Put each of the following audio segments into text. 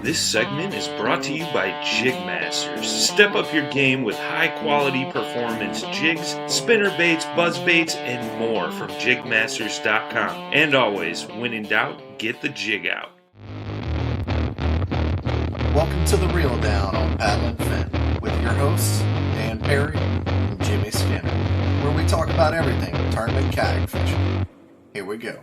This segment is brought to you by Jig Masters. Step up your game with high-quality performance jigs, spinner baits, buzz baits, and more from jigmasters.com. And always, when in doubt, get the jig out. Welcome to The Reel Down on Paddle and Fin with your hosts, Dan Perry and Jimmy Skinner, where we talk about everything tournament kayak fishing. Here we go.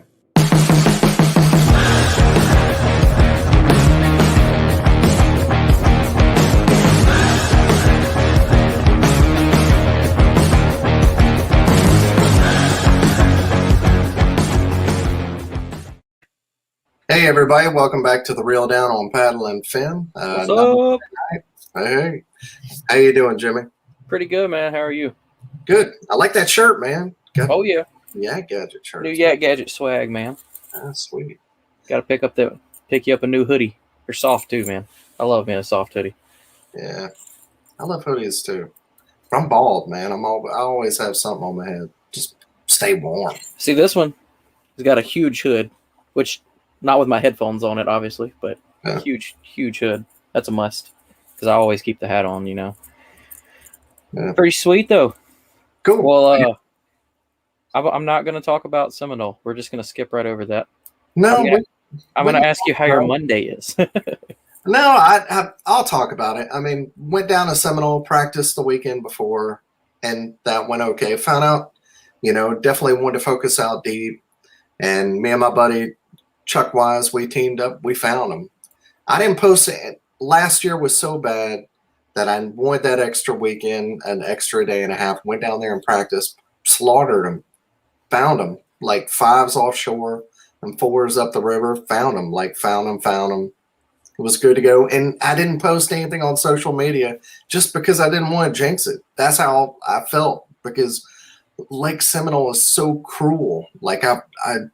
Hey everybody, welcome back to The Reel Down on Paddle and Fin. What's up? Hey, how you doing, Jimmy? Pretty good, man. How are you? Good. I like that shirt, man. Oh yeah, Yak Gadget shirt. new Yak Gadget swag, man. That's sweet. Got to pick you up a new hoodie. They're soft too, man. I love being a soft hoodie. Yeah, I love hoodies too. I'm bald, man. I always have something on my head. Just stay warm. See, this one has got a huge hood, which not with my headphones on it, obviously, but Yeah. huge hood. That's a must because I always keep the hat on, you know. Yeah. Pretty sweet though. Cool. Well, I'm not going to talk about Seminole. We're just going to skip right over that. No, Yeah. I'm going to ask you how your Monday is. I'll talk about it. I mean, went down to Seminole, practiced the weekend before, and that went okay. Found out, definitely wanted to focus out deep. And me and my buddy Chuck Wise, we teamed up. We found him. I didn't post it. Last year was so bad that I wanted that extra weekend, an extra day and a half. Went down there and practiced, slaughtered him, found him like 5s offshore and 4s up the river. Found him. It was good to go. And I didn't post anything on social media just because I didn't want to jinx it. That's how I felt, because Lake Seminole is so cruel. Like I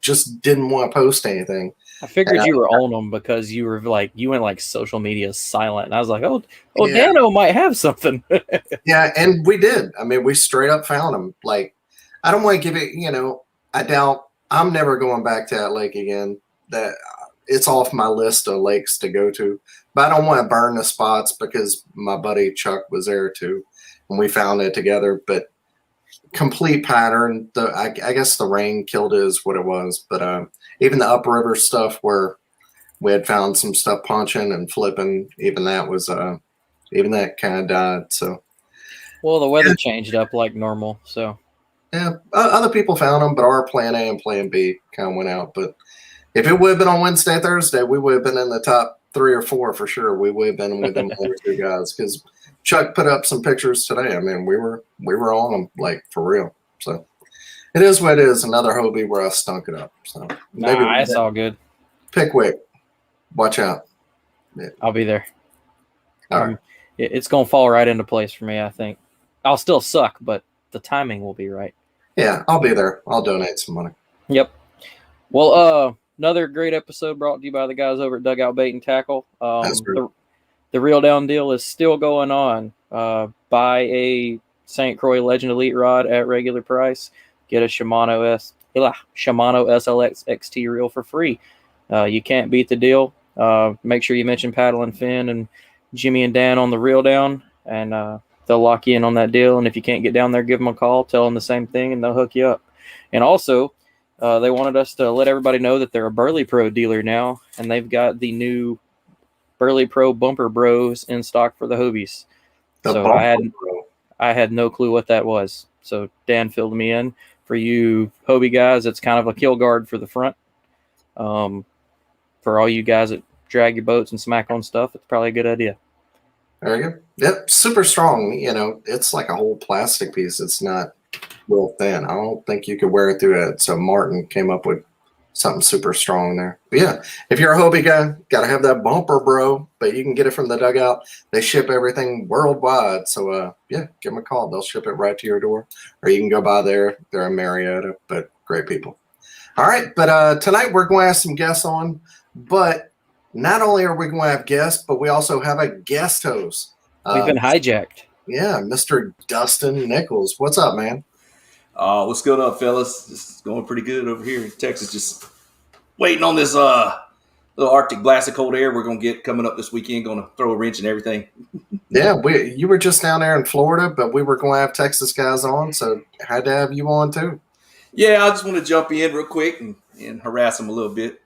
just didn't want to post anything. I figured you were on them because you went like social media silent, and I was like, oh, yeah. Dano might have something. Yeah, and we did. I mean, we straight up found him. Like, I don't want to give it. I doubt I'm never going back to that lake again. That it's off my list of lakes to go to. But I don't want to burn the spots because my buddy Chuck was there too, and we found it together. But complete pattern. I guess the rain killed it is what it was. But even the upriver stuff where we had found some stuff punching and flipping, even that kind of died. So, well, the weather changed up like normal. So yeah, other people found them, but our plan A and plan B kind of went out. But if it would have been on Wednesday, Thursday, we would have been in the top 3 or 4 for sure. We would have been with them other 2 guys, because Chuck put up some pictures today. I mean, we were on them, like, for real. So it is what it is. Another Hobie where I stunk it up. So maybe it's all good. Pickwick, watch out. Yeah. I'll be there. All right. It's gonna fall right into place for me. I think I'll still suck, but the timing will be right. Yeah, I'll be there. I'll donate some money. Yep. Well, another great episode brought to you by the guys over at Dugout Bait and Tackle. The Reel Down deal is still going on. Buy a St. Croix Legend Elite rod at regular price. Get a Shimano SLX XT reel for free. You can't beat the deal. Make sure you mention Paddle and Fin and Jimmy and Dan on the Reel Down, and they'll lock you in on that deal. And if you can't get down there, give them a call. Tell them the same thing, and they'll hook you up. And also, they wanted us to let everybody know that they're a Burley Pro dealer now, and they've got the new Burley Pro Bumper Bros in stock for the Hobies. I had no clue what that was. So Dan filled me in. For you Hobie guys, it's kind of a kill guard for the front. For all you guys that drag your boats and smack on stuff, it's probably a good idea. There you go. Yep, super strong. It's like a whole plastic piece. It's not real thin. I don't think you could wear it through it. So Martin came up with something super strong there. But yeah, if you're a Hobie guy, got to have that Bumper Bro, but you can get it from the Dugout. They ship everything worldwide. So yeah, give them a call. They'll ship it right to your door, or you can go by there. They're in Marietta, but great people. All right, but tonight we're going to have some guests on, but not only are we going to have guests, but we also have a guest host. We've been hijacked. Yeah, Mr. Dustin Nichols. What's up, man? What's going on, fellas? It's going pretty good over here in Texas. Just waiting on this little Arctic blast of cold air we're going to get coming up this weekend. Going to throw a wrench and everything. Yeah, you were just down there in Florida, but we were going to have Texas guys on, so had to have you on too. Yeah, I just want to jump in real quick and harass them a little bit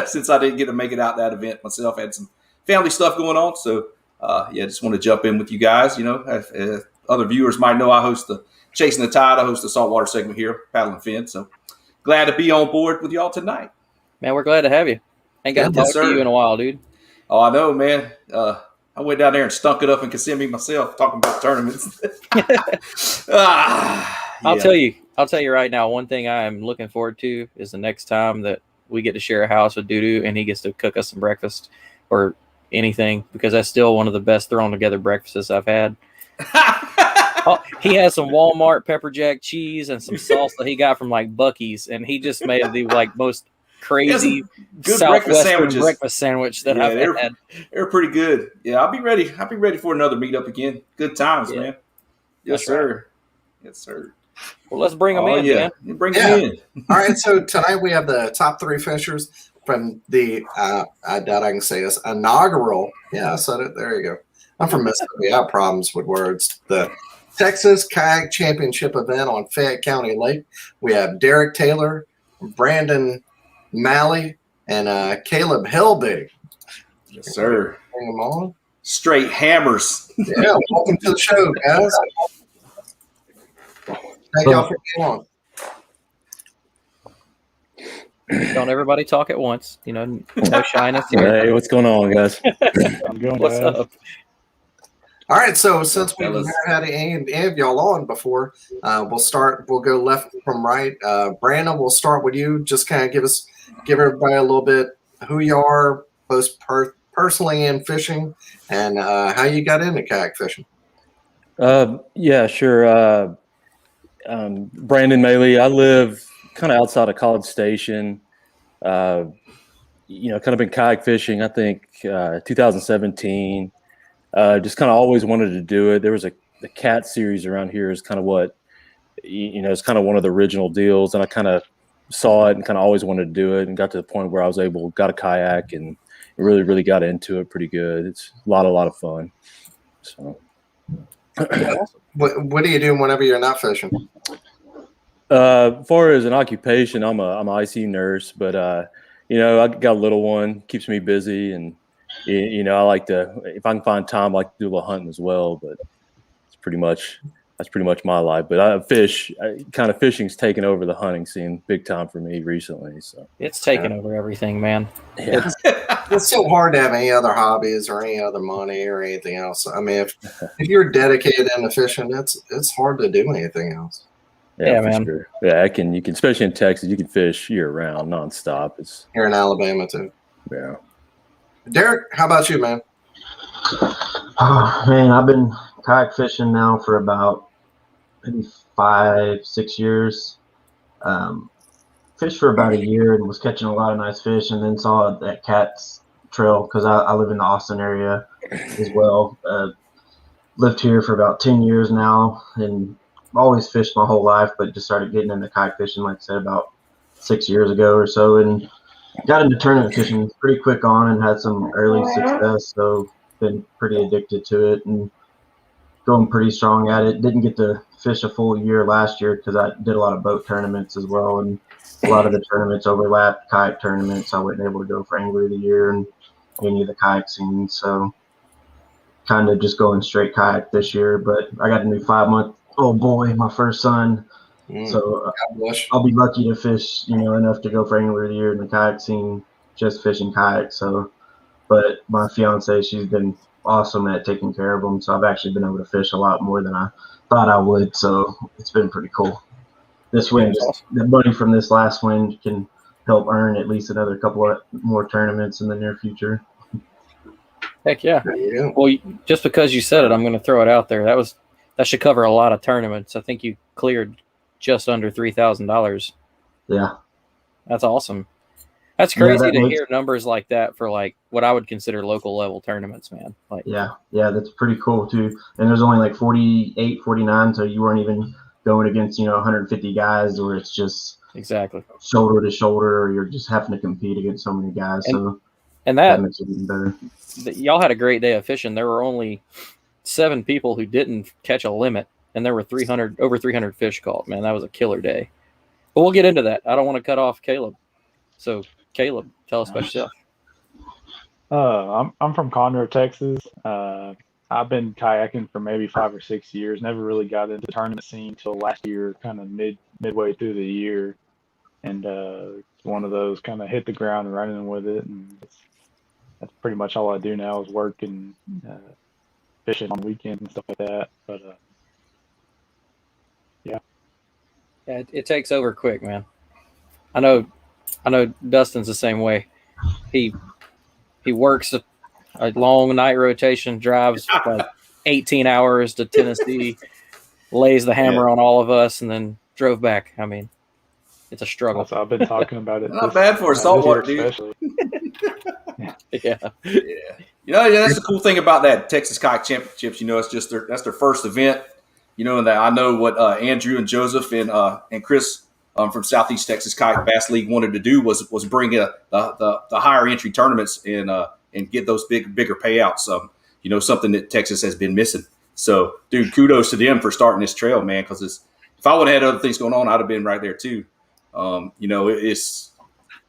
since I didn't get to make it out that event myself. I had some family stuff going on, so just want to jump in with you guys. Other viewers might know I host the Chasing the Tide. I host the saltwater segment here, Paddle and Fin. So glad to be on board with y'all tonight. Man, we're glad to have you. Ain't got to talk to you in a while, dude. Oh, I know, man. I went down there and stunk it up in Kissimmee myself, talking about tournaments. I'll tell you right now, one thing I am looking forward to is the next time that we get to share a house with Dudu and he gets to cook us some breakfast or anything, because that's still one of the best thrown together breakfasts I've had. He has some Walmart pepper jack cheese and some salsa he got from like Buc-ee's, and he just made the like most crazy good Southwestern breakfast sandwich that I've had. They're pretty good. Yeah, I'll be ready. I'll be ready for another meetup again. Good times, man. Yes, sir. Right. Yes, sir. Well, let's bring them in, man. Bring them in. All right, so tonight we have the top 3 fishers from the, I doubt I can say this, inaugural. Yeah, I said it. There you go. I'm from Mississippi. I have problems with words. The Texas Kayak Championship event on Fayette County Lake. We have Derek Taylor, Brandon Maly, and Caleb Helbig. Yes, sir. Bring them on. Straight hammers. Yeah, welcome to the show, guys. Thank y'all for being on. Don't everybody talk at once. No shyness here. Hey, what's going on, guys? What's up? All right, so since we've never had any of y'all on before, we'll go left from right. Brandon, we'll start with you. Just kind of give everybody a little bit who you are, both personally in fishing, and how you got into kayak fishing. Yeah, sure. Brandon Maly. I live kind of outside of College Station. Kind of been kayak fishing, I think, 2017. Just kind of always wanted to do it. There was the cat series around here is kind of what, it's kind of one of the original deals. And I kind of saw it and kind of always wanted to do it, and got to the point where I was got a kayak and really, really got into it pretty good. It's a lot of fun. So. What do you do whenever you're not fishing? As far as an occupation, I'm an IC nurse, but I got a little one, keeps me busy, and I like to, if I can find time, I like to do a little hunting as well. But that's pretty much my life. But I fish. Kind of fishing's taken over the hunting scene big time for me recently. So it's taken over everything, man. Yeah. It's so hard to have any other hobbies or any other money or anything else. I mean, if you're dedicated into fishing, it's hard to do anything else. Yeah, man. Sure. Yeah, you can, especially in Texas, you can fish year round, nonstop. It's here in Alabama too. Yeah. Derek, how about you, man? Oh, man, I've been kayak fishing now for about maybe 5-6 years. Fished for about a year and was catching a lot of nice fish, and then saw that Cats Trail because I live in the Austin area as well. Lived here for about 10 years now, and always fished my whole life, but just started getting into kayak fishing, like I said, about 6 years ago or so, and got into tournament fishing pretty quick on and had some early success, so been pretty addicted to it and going pretty strong at it. Didn't get to fish a full year last year because I did a lot of boat tournaments as well, and a lot of the tournaments overlapped kayak tournaments. I wasn't able to go for Angler of the Year and any of the kayak scenes, so kind of just going straight kayak this year. But I got a new 5-month-old boy, my first son, so I'll be lucky to fish, enough to go for Angler of the Year in the kayak scene, just fishing kayak. So, but my fiance, she's been awesome at taking care of them, so I've actually been able to fish a lot more than I thought I would. So it's been pretty cool. This win, the money from this last win can help earn at least another couple of more tournaments in the near future. Heck yeah. Well, just because you said it, I'm going to throw it out there. That should cover a lot of tournaments. I think you cleared just under $3,000. Yeah. That's awesome. That's crazy to hear numbers like that for like what I would consider local level tournaments, man. Yeah, that's pretty cool too. And there's only like 48, 49, so you weren't even going against 150 guys where it's just exactly shoulder to shoulder, or you're just having to compete against so many guys. And that makes it even better. Y'all had a great day of fishing. There were only 7 people who didn't catch a limit, and there were over 300 fish caught. Man, that was a killer day. But we'll get into that. I don't want to cut off Caleb. So, Caleb, tell us about yourself. I'm from Conroe, Texas. I've been kayaking for maybe 5 or 6 years. Never really got into the tournament scene until last year, kind of midway through the year. And it's one of those kind of hit the ground and running with it. And that's pretty much all I do now is work and fishing on weekends and stuff like that. But yeah, it takes over quick, man. I know Dustin's the same way. He works a long night rotation, drives like 18 hours to Tennessee, lays the hammer on all of us, and then drove back. I mean, it's a struggle. So I've been talking about it. Not bad for a saltwater dude. Yeah. That's the cool thing about that Texas Kayak Championships. It's just that's their first event. And that I know what Andrew and Joseph and Chris from Southeast Texas Kayak Bass League wanted to do was bring the higher entry tournaments and get those bigger payouts. Something that Texas has been missing. So, dude, kudos to them for starting this trail, man. Because if I would have had other things going on, I'd have been right there too. It's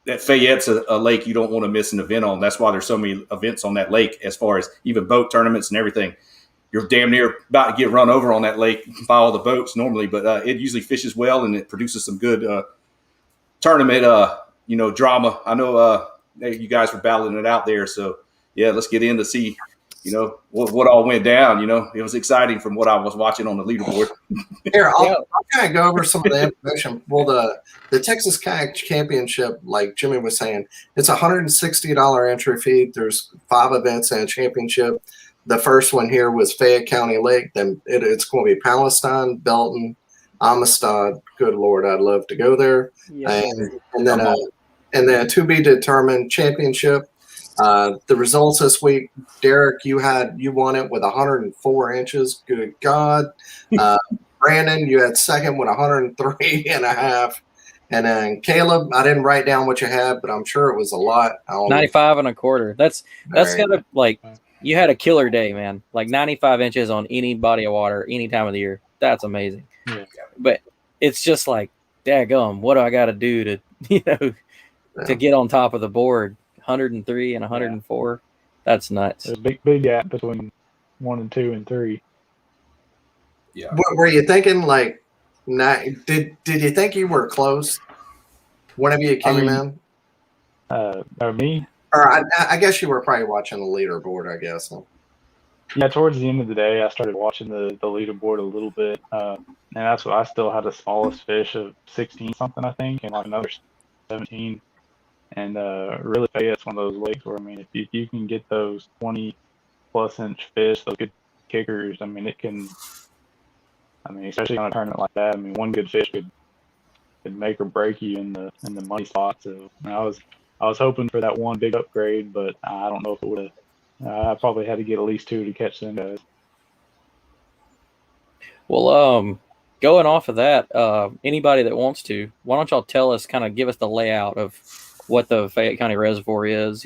that Fayette's a lake you don't want to miss an event on. That's why there's so many events on that lake, as far as even boat tournaments and everything. You're damn near about to get run over on that lake by all the boats normally, but it usually fishes well and it produces some good tournament, drama. I know you guys were battling it out there, so yeah, let's get in to see, what all went down. It was exciting from what I was watching on the leaderboard. Here, I'll kind of go over some of the information. Well, the Texas Kayak Championship, like Jimmy was saying, it's $160 entry fee. There's 5 events and a championship. The first one here was Fayette County Lake. Then it's going to be Palestine, Belton, Amistad. Good Lord, I'd love to go there. Yeah. And then a to be determined championship. The results this week, Derek, you won it with 104 inches. Good God. Brandon, you had second with 103.5. And then Caleb, I didn't write down what you had, but I'm sure it was a lot. 95.25. That's kind of like. You had a killer day, man. Like 95 inches on any body of water, any time of the year. That's amazing. Yeah. But it's just like, daggum, what do I got to do to, to get on top of the board? 103 and 104. Yeah. That's nuts. There's a big gap between 1 and 2 and 3. Yeah. What were you thinking? Like, did you think you were close whenever you came in? Me? Or I guess you were probably watching the leaderboard, I guess. Yeah, towards the end of the day, I started watching the leaderboard a little bit. And that's what I still had the smallest fish of 16 something, I think, and like another 17. And really, Fayette's one of those lakes where, if you can get those 20-plus inch fish, those good kickers, it can, especially on a tournament like that, one good fish could make or break you in the money spot. So I was hoping for that one big upgrade, but I don't know if it would have. I probably had to get at least 2 to catch them guys. Well, going off of that, anybody that wants to, why don't y'all tell us, kind of give us the layout of what the Fayette County Reservoir is,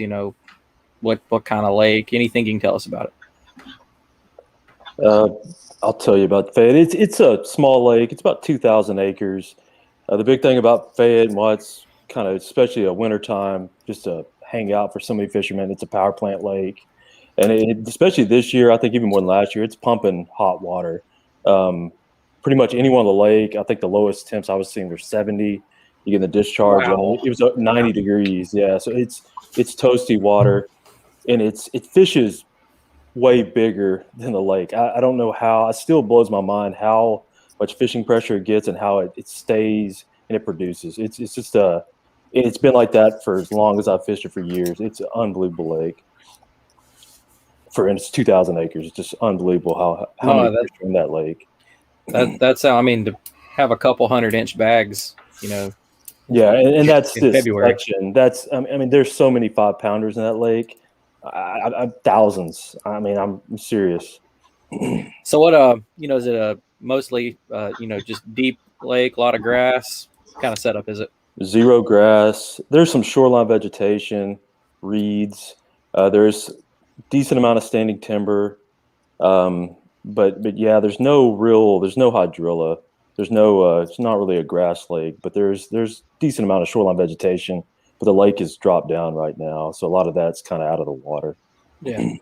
what kind of lake, anything you can tell us about it. I'll tell you about Fayette. It's a small lake. It's about 2,000 acres. The big thing about Fayette and why it's kind of, especially a wintertime, just to hang out for so many fishermen, it's a power plant lake. And especially this year, I think even more than last year, it's pumping hot water. Pretty much anyone on the lake, I think the lowest temps I was seeing were 70. You get the discharge. Wow. It was 90 degrees. Yeah, so it's toasty water, and it fishes way bigger than the lake. I don't know how. It still blows my mind how much fishing pressure it gets and how it stays and it produces. It's just it's been like that for as long as I've fished it for years. It's an unbelievable lake. And it's 2,000 acres. It's just unbelievable how many fish are in that lake. That's how, to have a couple 100-inch bags, Yeah, and that's in this February. section. That's there's so many 5-pounders in that lake. Thousands. I'm serious. So what? Is it mostly just deep lake, a lot of grass? What kind of setup is it? Zero grass. There's some shoreline vegetation, reeds. There's decent amount of standing timber, but yeah, there's no hydrilla. There's no it's not really a grass lake, but there's decent amount of shoreline vegetation. But the lake is dropped down right now, so a lot of that's kind of out of the water. Yeah.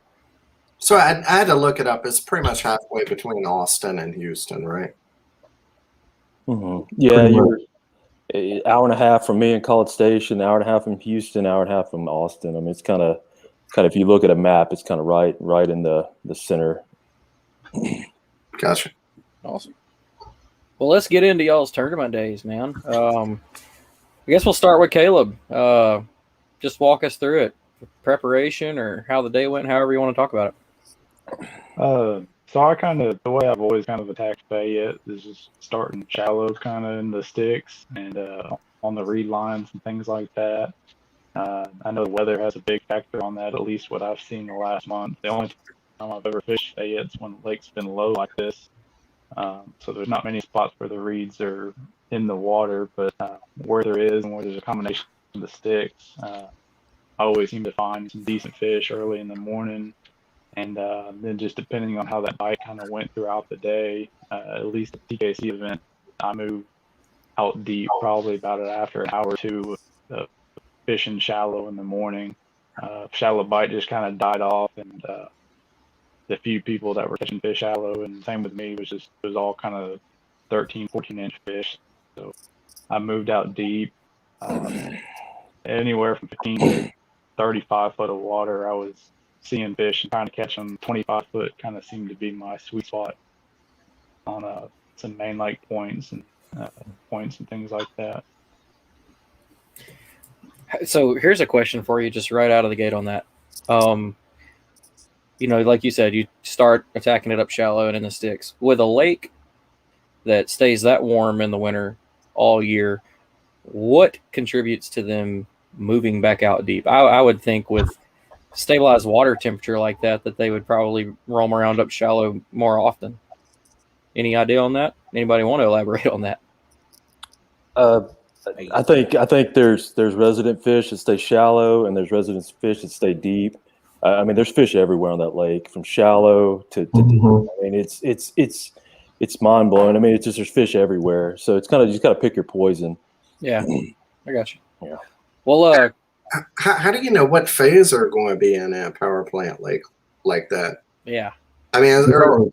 So I had to look it up. It's pretty much halfway between Austin and Houston, right? Mm-hmm. Yeah, you're an hour and a half from me in College Station, an hour and a half from Houston, an hour and a half from Austin. I mean, it's kind of if you look at a map, it's kind of right in the center. Gotcha. Awesome. Well, let's get into y'all's tournament days, man. I guess we'll start with Caleb. Just walk us through it, preparation or how the day went, however you want to talk about it. So the way I've always kind of attacked Fayette is just starting shallow kind of in the sticks and on the reed lines and things like that. I know the weather has a big factor on that, at least what I've seen the last month. The only time I've ever fished Fayette's when the lake's been low like this. So there's not many spots where the reeds are in the water, but where there is and where there's a combination of the sticks, I always seem to find some decent fish early in the morning. And then just depending on how that bite kind of went throughout the day, at least the TKC event, I moved out deep probably about after an hour or two of fishing shallow in the morning. Shallow bite just kind of died off, and the few people that were catching fish shallow, and same with me, it was all kind of 13, 14-inch fish. So I moved out deep, anywhere from 15 to 35 foot of water. I was seeing fish and trying to catch them. 25 foot kind of seemed to be my sweet spot on some main lake points and things like that. So here's a question for you, just right out of the gate on that. Like you said, you start attacking it up shallow and in the sticks. With a lake that stays that warm in the winter all year, what contributes to them moving back out deep? I would think with stabilized water temperature like that they would probably roam around up shallow more often. Any idea on that? Anybody want to elaborate on that? I think there's resident fish that stay shallow and there's resident fish that stay deep. I mean, there's fish everywhere on that lake, from shallow to deep. I mean, it's mind blowing. I mean, it's just there's fish everywhere, so it's kind of you just got to pick your poison. Yeah, I got you. Yeah. Well, how do you know what phase are going to be in a power plant lake like that? Yeah. I mean, are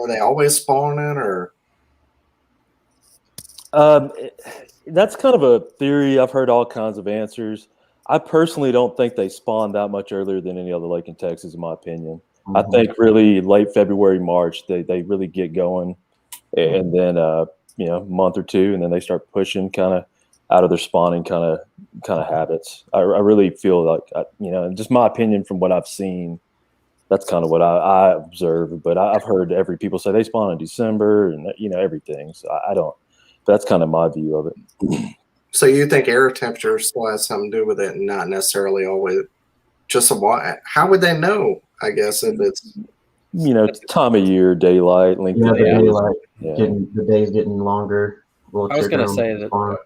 they always spawning or? That's kind of a theory. I've heard all kinds of answers. I personally don't think they spawn that much earlier than any other lake in Texas, in my opinion. I think really late February, March, they really get going, and then a month or two, and then they start pushing kind of out of their spawning kind of habits. I really feel like just my opinion from what I've seen, that's kind of what I observe. But I've heard people say they spawn in December and everything. So I don't. That's kind of my view of it. So you think air temperature still has something to do with it, and not necessarily always just how would they know? I guess if it's time of year, daylight, length of days. The days getting longer. I was going to say that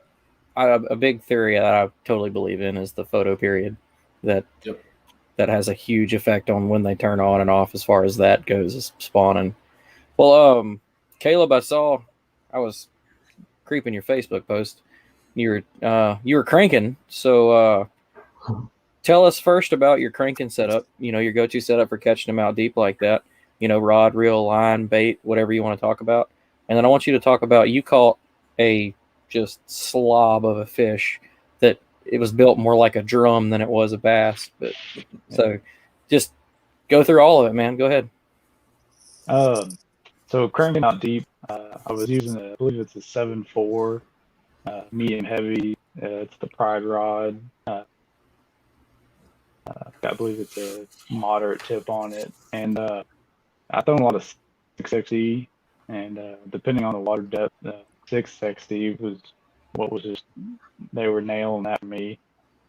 a big theory that I totally believe in is the photo period. That has a huge effect on when they turn on and off as far as that goes, is spawning. Well, Caleb, I was creeping your Facebook post. You were cranking. So tell us first about your cranking setup. Your go-to setup for catching them out deep like that. Rod, reel, line, bait, whatever you want to talk about. And then I want you to talk about, you caught a just slob of a fish that it was built more like a drum than it was a bass. But so just go through all of it, man. Go ahead. So cranking out deep, I was using I believe it's a 7.4 medium heavy. It's the Pride rod. I believe it's a moderate tip on it, and I throw a lot of 6XE, and depending on the water depth, 6XE was what was just, they were nailing that for me.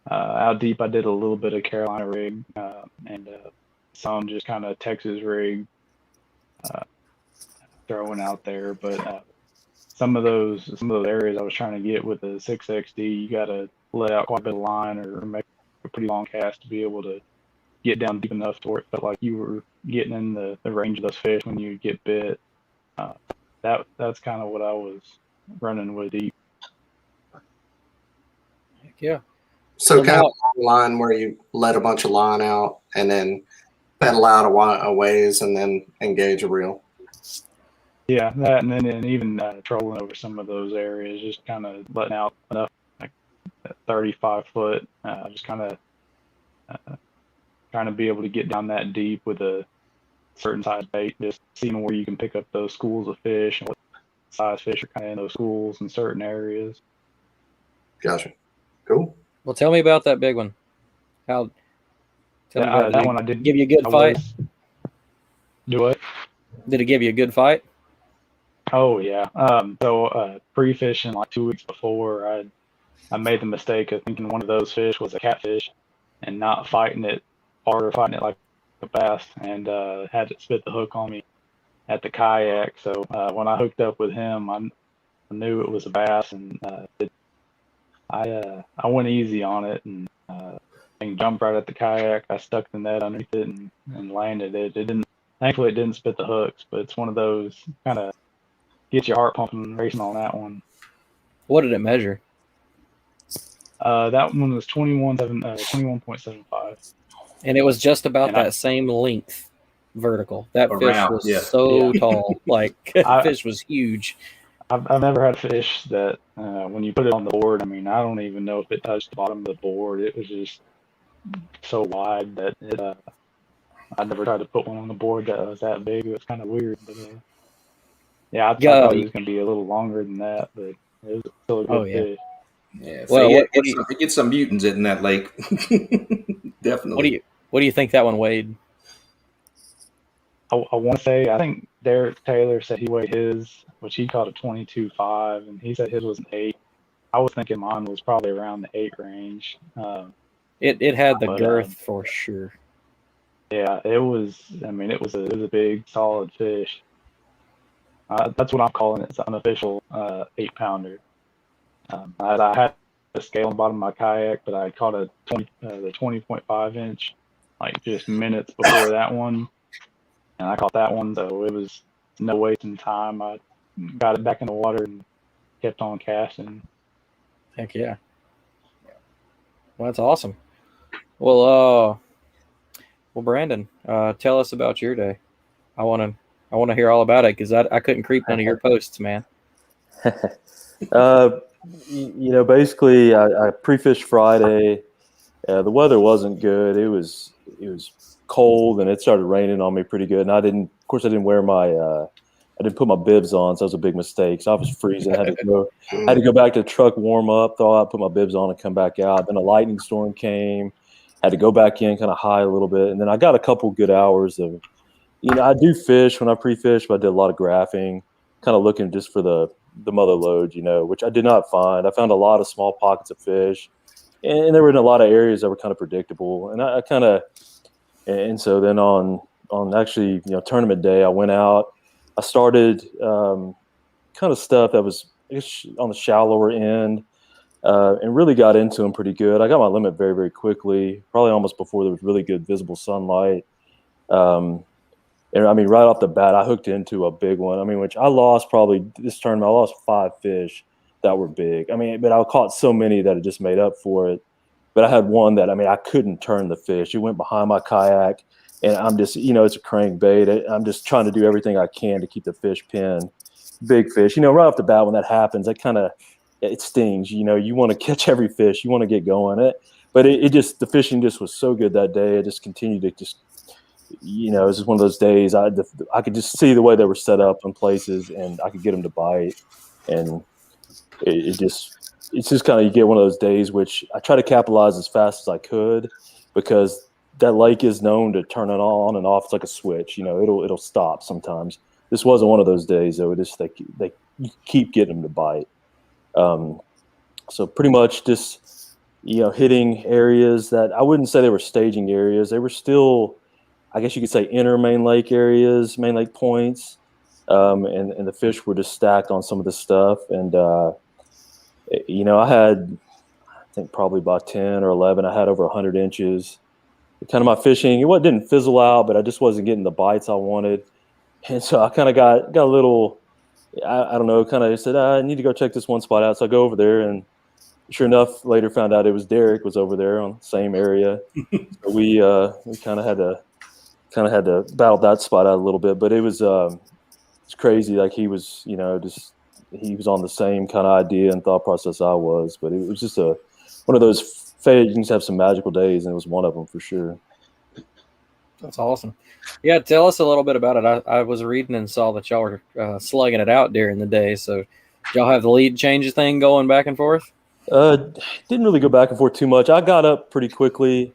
Out deep, I did a little bit of Carolina rig and some just kind of Texas rig throwing out there, but some of those areas I was trying to get with the 6XD, you got to let out quite a bit of line or make a pretty long cast to be able to get down deep enough to where it felt like you were getting in the range of those fish when you get bit. That's kind of what I was running with deep. Heck yeah. So Well, kind now- of a line where you let a bunch of line out and then pedal out a ways and then engage a reel. Yeah, that and even trolling over some of those areas, just kind of letting out enough, like 35 foot, just kind of trying to be able to get down that deep with a certain size bait, just seeing where you can pick up those schools of fish and what size fish are kind of in those schools in certain areas. Gotcha. Cool. Well, tell me about that big one. Tell me about it. That one I did give you a good fight. Do what? Did it give you a good fight? Oh yeah. So pre-fishing like 2 weeks before, I made the mistake of thinking one of those fish was a catfish and not fighting it hard or fighting it like a bass, and had it spit the hook on me at the kayak. So when I hooked up with him, I knew it was a bass, and I went easy on it and jumped right at the kayak. I stuck the net underneath it and landed it. Thankfully it didn't spit the hooks, but it's one of those kind of get your heart pumping racing on that one. What did it measure? That one was 21.75. And it was just about And that same length vertical. That fish Around, was yeah. so tall. Like, the fish was huge. I've never had a fish that when you put it on the board, I mean, I don't even know if it touched the bottom of the board. It was just so wide that I never tried to put one on the board that was that big. It was kind of weird. But yeah, I thought it was going to be a little longer than that, but it was still a good fish. Yeah, well, it gets some mutants in that lake. Definitely. What do you think that one weighed? I want to say, I think Derek Taylor said he weighed his, which he caught a 22.5, and he said his was an 8. I was thinking mine was probably around the 8 range. It had the girth for sure. Yeah, it was. I mean, it was a big, solid fish. That's what I'm calling it. It's an unofficial 8-pounder. I had a scale on the bottom of my kayak, but I caught the 20.5 inch, like just minutes before that one, and I caught that one. So it was no wasting time. I got it back in the water and kept on casting. Heck yeah! Well, that's awesome. Well, Brandon, tell us about your day. I want to hear all about it because I couldn't creep none of your posts, man. Basically, I pre-fished Friday. The weather wasn't good. It was cold, and it started raining on me pretty good. And I didn't wear my I didn't put my bibs on, so that was a big mistake. So I was freezing. I had to go back to the truck, warm up, thaw out, put my bibs on, and come back out. Then a lightning storm came. Had to go back in, kind of high a little bit, and then I got a couple good hours of. I do fish when I pre-fish, but I did a lot of graphing, kind of looking just for the mother lode, which I did not find. I found a lot of small pockets of fish, and they were in a lot of areas that were kind of predictable. And so then on actually, tournament day, I went out. I started kind of stuff that was, I guess, on the shallower end, and really got into them pretty good. I got my limit very, very quickly, probably almost before there was really good visible sunlight. And I mean, right off the bat, I hooked into a big one. I mean, which I lost probably this tournament. I lost 5 fish that were big. I mean, but I caught so many that it just made up for it. But I had one that, I mean, I couldn't turn the fish. It went behind my kayak, and I'm just, it's a crankbait. I'm just trying to do everything I can to keep the fish pinned. Big fish. Right off the bat, when that happens, it stings. You want to catch every fish. You want to get going. But the fishing just was so good that day. It just continued to just. It was just one of those days. I could just see the way they were set up in places, and I could get them to bite. And it's just kind of, you get one of those days, which I try to capitalize as fast as I could, because that lake is known to turn it on and off. It's like a switch. It'll stop sometimes. This wasn't one of those days, though. They keep getting them to bite. So pretty much just hitting areas that I wouldn't say they were staging areas. They were still, I guess you could say, inner main lake areas, main lake points, and the fish were just stacked on some of the stuff. And I had think probably about 10 or 11. I had over 100 inches. Kind of my fishing, it didn't fizzle out, but I just wasn't getting the bites I wanted. And so I kind of got a little, I don't know, kind of said, I need to go check this one spot out. So I go over there, and sure enough, later found out it was Derek was over there on the same area. So we kind of had to battle that spot out a little bit, but it's crazy. Like he was, he was on the same kind of idea and thought process I was, but it was just one of those Fayette, you can have some magical days, and it was one of them for sure. That's awesome. Yeah, tell us a little bit about it. I was reading and saw that y'all were slugging it out during the day. So y'all have the lead changes thing going back and forth? Didn't really go back and forth too much. I got up pretty quickly.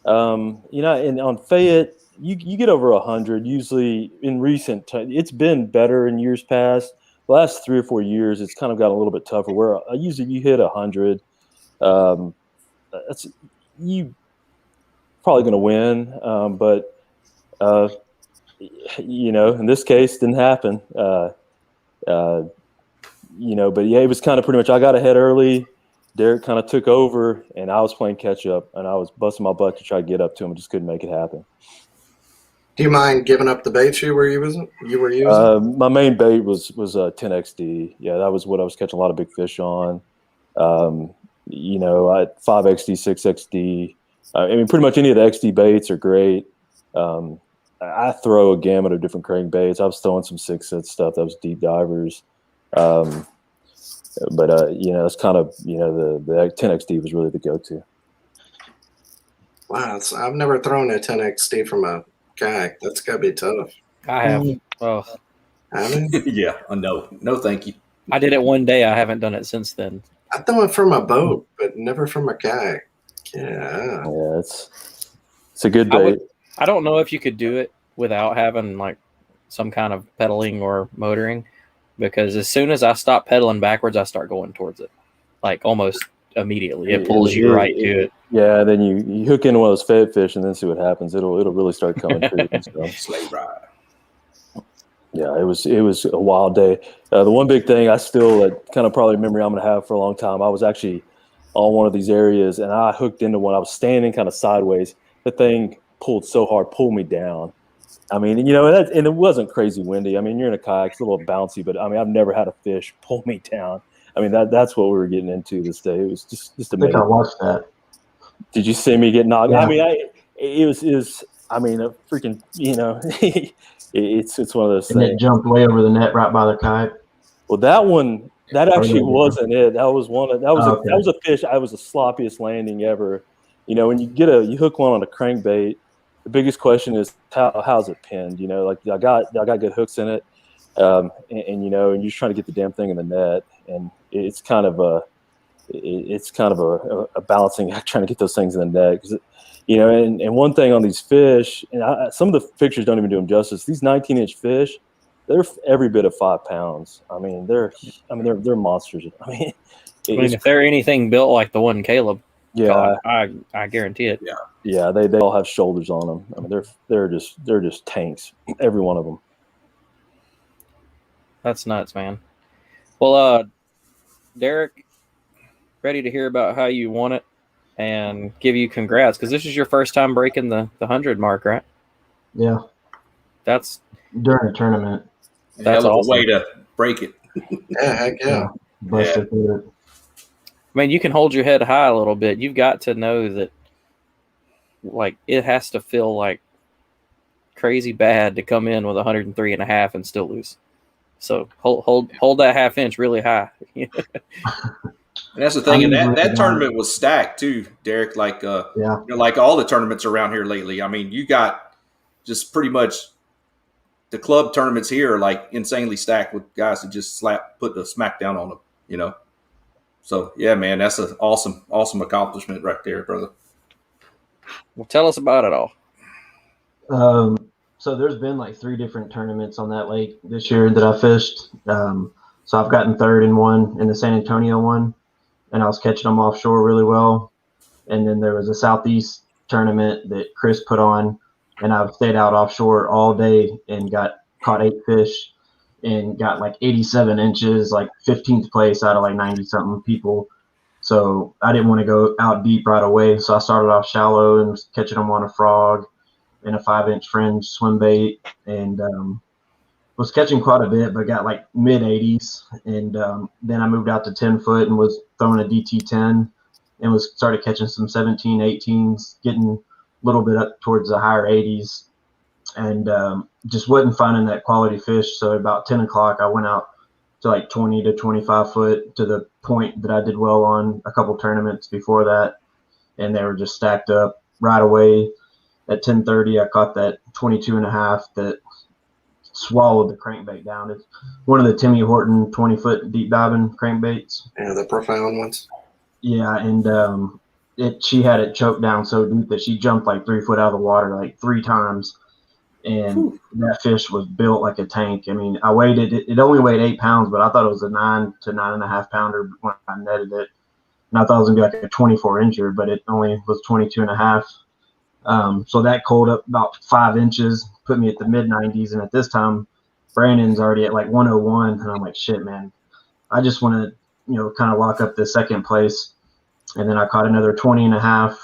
And on Fayette, you get over 100 usually in recent time. It's been better in years past. The last 3 or 4 years, it's kind of gotten a little bit tougher. Where usually you hit 100. That's you probably going to win, but in this case, didn't happen. But yeah, it was kind of pretty much. I got ahead early. Derek kind of took over, and I was playing catch up, and I was busting my butt to try to get up to him, and just couldn't make it happen. Do you mind giving up the baits you were using? My main bait was 10XD. Yeah, that was what I was catching a lot of big fish on. I had 5XD, 6XD. Pretty much any of the XD baits are great. I throw a gamut of different crankbaits. I was throwing some 6-cent stuff that was deep divers. It's kind of, the 10XD was really the go-to. Wow, I've never thrown a 10XD from a kayak. That's got to be tough. I have. Oh, Haven't? Yeah, no, thank you. I did it one day. I haven't done it since then. I throw it from a boat, but never from a kayak. Yeah. Yeah, it's a good bait. I don't know if you could do it without having like some kind of pedaling or motoring, because as soon as I stop pedaling backwards, I start going towards it, like almost immediately. It pulls you right to it. Yeah, then you hook into one of those fed fish and then see what happens. It'll really start coming through. Sleigh ride. Yeah, it was a wild day. The one big thing I still kind of probably memory I'm going to have for a long time. I was actually on one of these areas, and I hooked into one. I was standing kind of sideways. The thing pulled so hard, pulled me down. And it wasn't crazy windy. You're in a kayak, it's a little bouncy, but I've never had a fish pull me down. That's what we were getting into this day. It was just amazing. I think I watched that. Did you see me get knocked? Yeah. It was a freaking, it's one of those and things. It jumped way over the net right by the kayak. Well, that actually wasn't it. That was Okay. That was a fish. I was the sloppiest landing ever. When you hook one on a crankbait, the biggest question is how's it pinned? I got good hooks in it, and you're just trying to get the damn thing in the net, and it's kind of a balancing act trying to get those things in the net. Because and one thing on these fish, and some of the pictures don't even do them justice. These 19-inch fish, they're every bit of 5 pounds. They're monsters. If they're anything built like the one Caleb, yeah, I guarantee it. Yeah, they all have shoulders on them. They're just tanks, every one of them. That's nuts, man. Well, Derek, ready to hear about how you won it and give you congrats, because this is your first time breaking the 100 mark, right? Yeah. That's during a tournament. That's hell of awesome. A way to break it. Yeah, heck yeah. Busted through it. You can hold your head high a little bit. You've got to know that, like, it has to feel like crazy bad to come in with 103.5 and still lose. So hold that half inch really high. And that's the thing. And that tournament was stacked too, Derek. Like like all the tournaments around here lately. You got just pretty much the club tournaments here are like insanely stacked with guys that just put the smack down on them. So yeah, man, that's an awesome accomplishment right there, brother. Well, tell us about it all. So there's been like 3 different tournaments on that lake this year that I fished. So I've gotten third in one, in the San Antonio one, and I was catching them offshore really well. And then there was a Southeast tournament that Chris put on, and I've stayed out offshore all day and caught 8 fish and got like 87 inches, like 15th place out of like 90 something people. So I didn't want to go out deep right away. So I started off shallow and was catching them on a frog and a 5-inch fringe swim bait, and was catching quite a bit, but got like mid 80s. And then I moved out to 10 foot and was throwing a DT10 and started catching some 17, 18s, getting a little bit up towards the higher 80s, and just wasn't finding that quality fish. So about 10 o'clock, I went out to like 20 to 25 foot to the point that I did well on a couple tournaments before that, and they were just stacked up right away. At 10:30, I caught that 22.5 that swallowed the crankbait down. It's one of the Timmy Horton 20-foot deep diving crankbaits. Yeah, the profound ones. Yeah, and she had it choked down so deep that she jumped like 3 foot out of the water like 3 times. And that fish was built like a tank. I mean, I weighed it. It only weighed 8 pounds, but I thought it was a 9 to 9.5 pounder when I netted it. And I thought it was going to be like a 24-incher, but it only was 22.5. So that cold up about 5 inches, put me at the mid-90s. And at this time, Brandon's already at like 101. And I'm like, shit, man, I just want to, kind of lock up the second place. And then I caught another 20.5.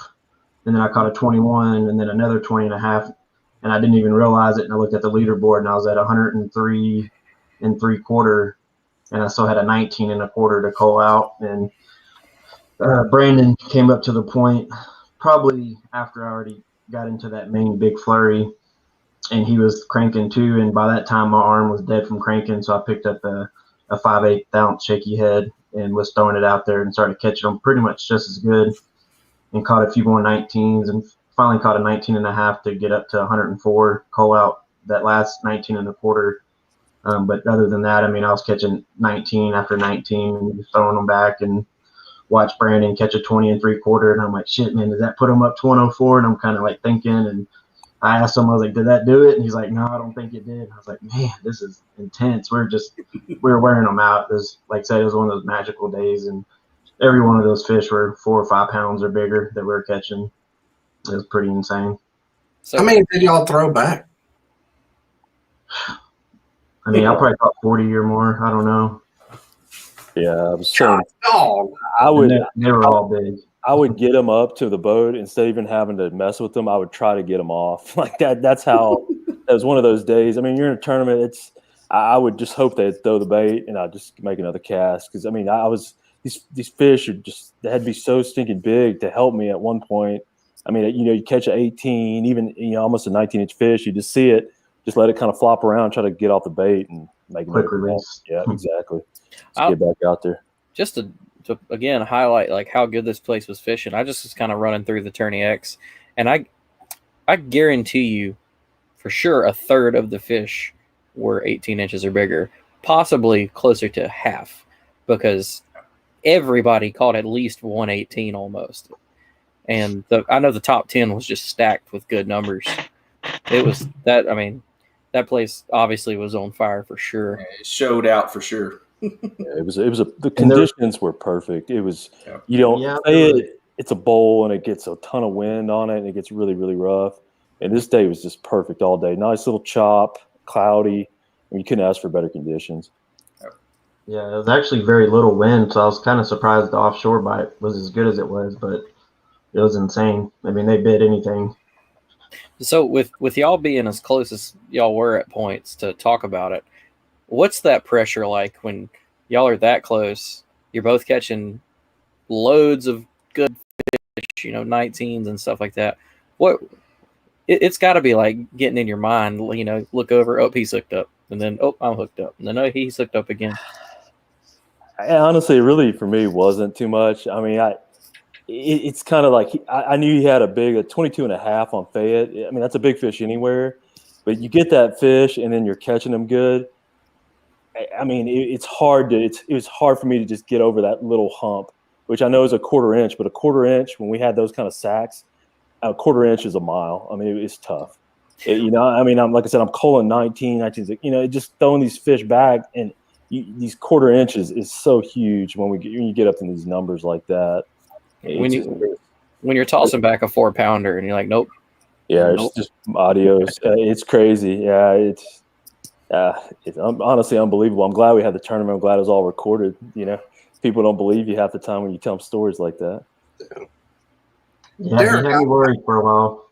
And then I caught a 21 and then another 20.5. And I didn't even realize it. And I looked at the leaderboard and I was at 103 3/4. And I still had a 19 1/4 to call out. And Brandon came up to the point probably after I already got into that main big flurry, and he was cranking too. And by that time, my arm was dead from cranking. So I picked up a 5/8 ounce shaky head and was throwing it out there and started catching them pretty much just as good, and caught a few more 19s and finally caught a 19.5 to get up to 104 call out that last 19 1/4. But other than that, I mean, I was catching 19 after 19 and just throwing them back, and watch Brandon catch a 20 3/4. And I'm like, shit, man, does that put him up to 104? And I'm kind of like thinking, and I asked him, I was like, did that do it? And he's like, no, I don't think it did. I was like, man, this is intense. We were wearing them out. It was, like I said, it was one of those magical days, and every one of those fish were 4 or 5 pounds or bigger that we were catching. It was pretty insane. So, how many did y'all throw back? I mean, I probably caught 40 or more. I don't know. Yeah, I was saying, they were all big. I would get them up to the boat instead of even having to mess with them. I would try to get them off like that. That's how. It was one of those days. I mean, you're in a tournament. I would just hope they'd throw the bait and I'd just make another cast, because I mean, these fish are they had to be so stinking big to help me at one point. I mean, you catch an 18, even almost a 19-inch fish, you just see it, just let it kind of flop around, try to get off the bait and make quick release. Yeah, exactly. Get back out there. Just to again highlight like how good this place was fishing. I just was kind of running through the Tourney X, and I guarantee you for sure a third of the fish were 18 inches or bigger, possibly closer to half, because everybody caught at least 118 almost. And I know the top 10 was just stacked with good numbers. It was that, I mean, that place obviously was on fire for sure. Yeah, it showed out for sure. The conditions were perfect. It was, it's a bowl and it gets a ton of wind on it and it gets really, really rough. And this day was just perfect all day. Nice little chop, cloudy. I mean, you couldn't ask for better conditions. Yeah, it was actually very little wind, so I was kind of surprised the offshore bite was as good as it was, but it was insane. I mean, they bit anything. So with y'all being as close as y'all were at points to talk about it, what's that pressure like when y'all are that close? You're both catching loads of good fish, 19s and stuff like that. It's got to be like getting in your mind, look over, oh, he's hooked up, and then, oh, I'm hooked up, and then, oh, he's hooked up again. Honestly, really, for me, wasn't too much. I mean, it's kind of like I knew he had a 22.5 on Fayette. I mean, that's a big fish anywhere, but you get that fish and then you're catching them good. I mean, it was hard for me to just get over that little hump, which I know is a 1/4 inch, but a 1/4 inch when we had those kind of sacks, a 1/4 inch is a mile. I mean, it's tough. Like I said, I'm calling 19, just throwing these fish back, and these 1/4 inches is so huge when you get up in these numbers like that. When you're tossing back a 4-pounder and you're like, nope. Yeah, it's just adios. It's crazy. Yeah, it's honestly unbelievable. I'm glad we had the tournament. I'm glad it was all recorded, people don't believe you half the time when you tell them stories like that. Yeah, Derek, you had me worried for a while.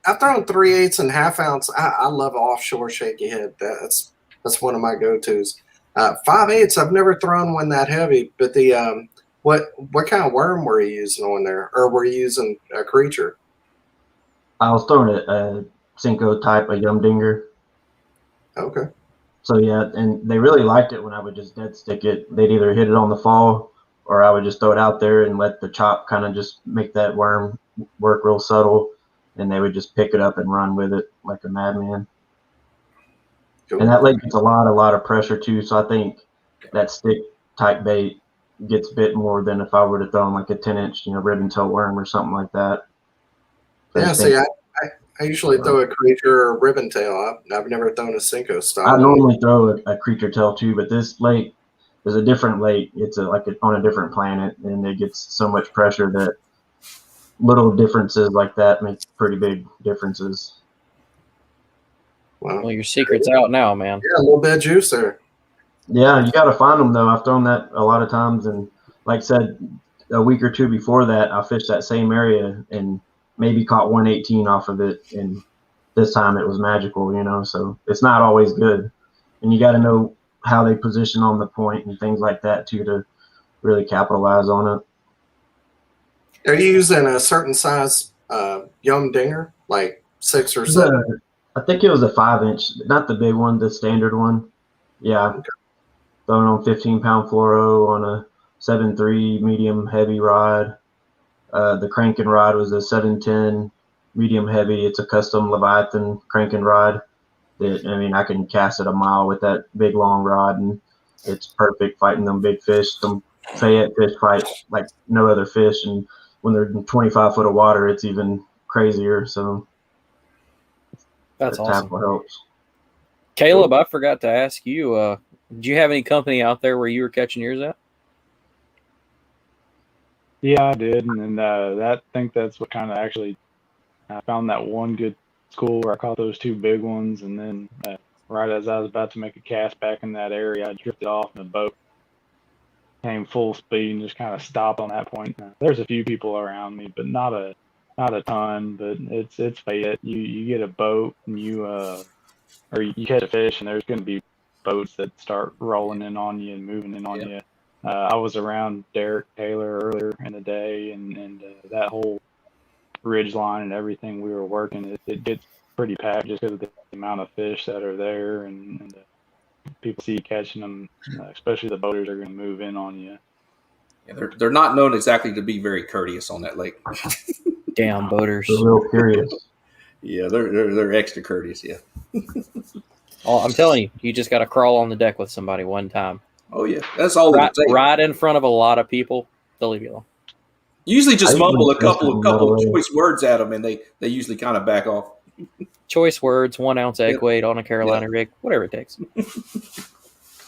I've thrown 3/8 and ½ ounce. I love offshore shaky head. That's one of my go-tos. 5/8, I've never thrown one that heavy. But the what kind of worm were you using on there, or were you using a creature? I was throwing a Cinco type, a Yumdinger. Okay. So yeah, and they really liked it when I would just dead stick it. They'd either hit it on the fall, or I would just throw it out there and let the chop kind of just make that worm work real subtle, and they would just pick it up and run with it like a madman. Cool. And that lake gets a lot of pressure too. So I think that stick type bait gets bit more than if I were to throw in like a 10-inch, ribbon tail worm or something like that. Yeah, see, I usually throw a creature or ribbon tail. I've never thrown a Cinco style. I normally throw a creature tail too, but this lake is a different lake. It's on a different planet, and it gets so much pressure that little differences like that make pretty big differences. Wow. Well, your secret's out now, man. Yeah, a little bit of juice there. Yeah, you got to find them though. I've thrown that a lot of times, and like I said, a week or two before that, I fished that same area and maybe caught 118 off of it, and this time it was magical, so it's not always good. And you got to know how they position on the point and things like that too to really capitalize on it. Are you using a certain size Yumdinger, like 6 or 7? I think it was a 5-inch, not the big one, the standard one. Yeah. Okay. Throwing on 15-pound fluoro on a 7.3 medium heavy rod. The cranking rod was a 710 medium heavy. It's a custom Leviathan cranking rod. I can cast it a mile with that big long rod, and it's perfect fighting them big fish. Some Fayette fish fight like no other fish, and when they're in 25 foot of water, it's even crazier. So that's awesome. Tackle helps. Caleb, I forgot to ask you. Do you have any company out there where you were catching yours at? Yeah, I did, and I think that's what kind of actually I found that one good school where I caught those 2 big ones, and then right as I was about to make a cast back in that area, I drifted off, and the boat came full speed and just kind of stopped on that point. There's a few people around me, but not a ton. But it's Fayette. You get a boat and you catch a fish, and there's going to be boats that start rolling in on you and moving in on you. I was around Derek Taylor earlier in the day, and that whole ridge line and everything we were working, it gets pretty packed just because of the amount of fish that are there, and people see you catching them, especially the boaters are going to move in on you. Yeah, they're not known exactly to be very courteous on that lake. Damn boaters. They're real curious. Yeah, they're extra courteous. Yeah. Oh, I'm telling you, you just got to crawl on the deck with somebody one time. Oh yeah, that's all. Right in front of a lot of people, they'll leave you alone. Usually, just mumble a couple of choice words at them, and they usually kind of back off. Choice words, 1 ounce egg weight on a Carolina rig, whatever it takes.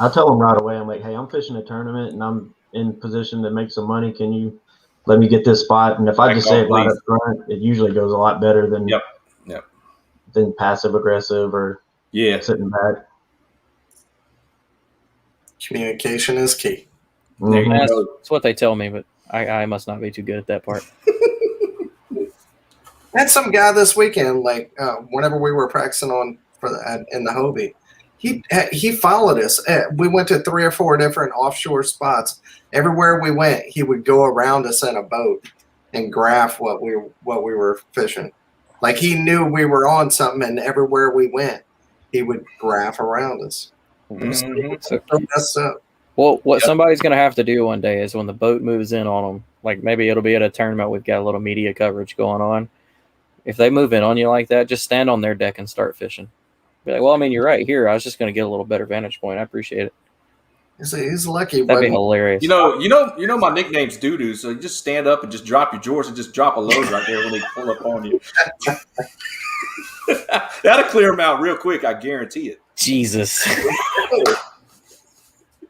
I tell them right away. I'm like, hey, I'm fishing a tournament, and I'm in position to make some money. Can you let me get this spot? And if I just say it right up front, it usually goes a lot better than than passive aggressive or sitting back. Communication is key. Mm-hmm. That's what they tell me, but I must not be too good at that part. I had some guy this weekend, like whenever we were practicing in the Hobie, he followed us. We went to 3 or 4 different offshore spots. Everywhere we went, he would go around us in a boat and graph what we were fishing. Like he knew we were on something, and everywhere we went, he would graph around us. Well, what somebody's going to have to do one day is when the boat moves in on them, like maybe it'll be at a tournament, we've got a little media coverage going on. If they move in on you like that, just stand on their deck and start fishing. Be like, well, I mean, you're right here. I was just going to get a little better vantage point. I appreciate it. He's lucky. That'd be hilarious. You know, my nickname's Doo-Doo, so you just stand up and just drop your drawers and just drop a load right there when they pull up on you. That'll clear them out real quick, I guarantee it. Jesus.